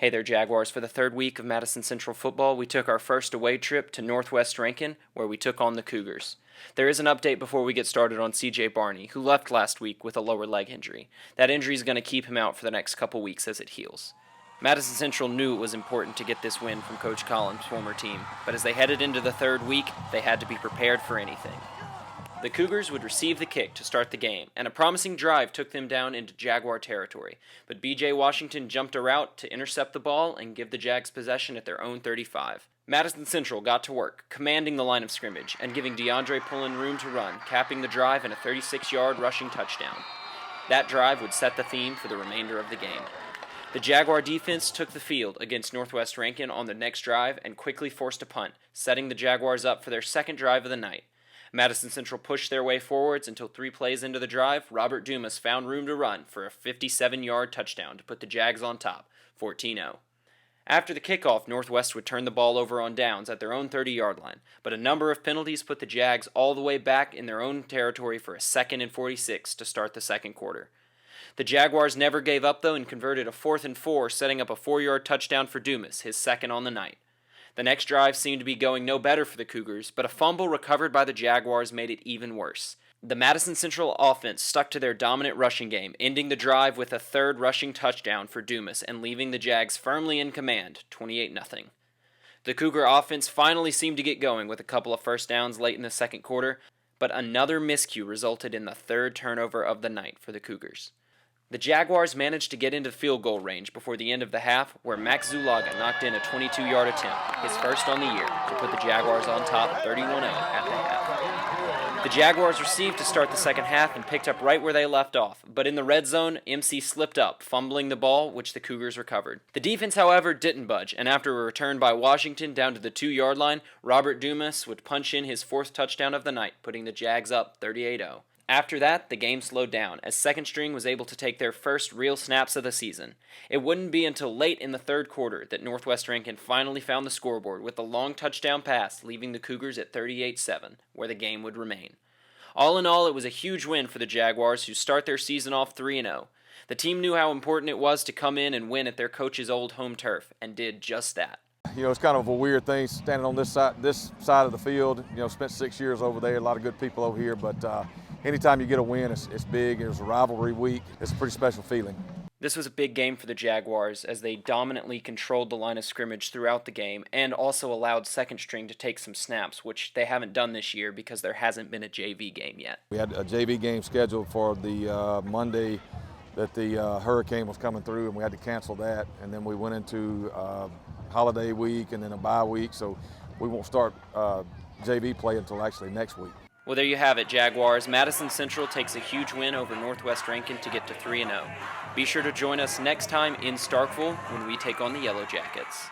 Hey there, Jaguars. For the third week of Madison Central football, we took our first away trip to North West Rankin, where we took on the Cougars. There is an update before we get started on C.J. Barney, who left last week with a lower leg injury. That injury is going to keep him out for the next couple weeks as it heals. Madison Central knew it was important to get this win from Coach Collums' former team, but as they headed into the third week, they had to be prepared for anything. The Cougars would receive the kick to start the game, and a promising drive took them down into Jaguar territory, but B.J. Washington jumped a route to intercept the ball and give the Jags possession at their own 35. Madison Central got to work, commanding the line of scrimmage and giving DeAndre Pullen room to run, capping the drive in a 36-yard rushing touchdown. That drive would set the theme for the remainder of the game. The Jaguar defense took the field against North West Rankin on the next drive and quickly forced a punt, setting the Jaguars up for their second drive of the night. Madison Central pushed their way forwards until 3 plays into the drive, Robert Dumas found room to run for a 57-yard touchdown to put the Jags on top, 14-0. After the kickoff, Northwest would turn the ball over on downs at their own 30-yard line, but a number of penalties put the Jags all the way back in their own territory for a 2nd and 46 to start the second quarter. The Jaguars never gave up, though, and converted a 4th and 4, setting up a 4-yard touchdown for Dumas, his second on the night. The next drive seemed to be going no better for the Cougars, but a fumble recovered by the Jaguars made it even worse. The Madison Central offense stuck to their dominant rushing game, ending the drive with a third rushing touchdown for Dumas and leaving the Jags firmly in command, 28-0. The Cougar offense finally seemed to get going with a couple of first downs late in the second quarter, but another miscue resulted in the third turnover of the night for the Cougars. The Jaguars managed to get into field goal range before the end of the half, where Max Zulaga knocked in a 22-yard attempt, his first on the year, to put the Jaguars on top 31-0 at the half. The Jaguars received to start the second half and picked up right where they left off, but in the red zone, MC slipped up, fumbling the ball, which the Cougars recovered. The defense, however, didn't budge, and after a return by Washington down to the 2-yard line, Robert Dumas would punch in his 4th touchdown of the night, putting the Jags up 38-0. After that, the game slowed down, as second string was able to take their first real snaps of the season. It wouldn't be until late in the third quarter that North West Rankin finally found the scoreboard with a long touchdown pass, leaving the Cougars at 38-7, where the game would remain. All in all, it was a huge win for the Jaguars, who start their season off 3-0. The team knew how important it was to come in and win at their coach's old home turf, and did just that. You know, it's kind of a weird thing standing on this side of the field. You know, spent 6 years over there, a lot of good people over here, but anytime you get a win, it's big. It was a rivalry week. It's a pretty special feeling. This was a big game for the Jaguars, as they dominantly controlled the line of scrimmage throughout the game and also allowed second string to take some snaps, which they haven't done this year because there hasn't been a JV game yet. We had a JV game scheduled for the Monday that the hurricane was coming through, and we had to cancel that. And then we went into holiday week and then a bye week, so we won't start JV play until actually next week. Well, there you have it, Jaguars. Madison Central takes a huge win over North West Rankin to get to 3-0. Be sure to join us next time in Starkville when we take on the Yellow Jackets.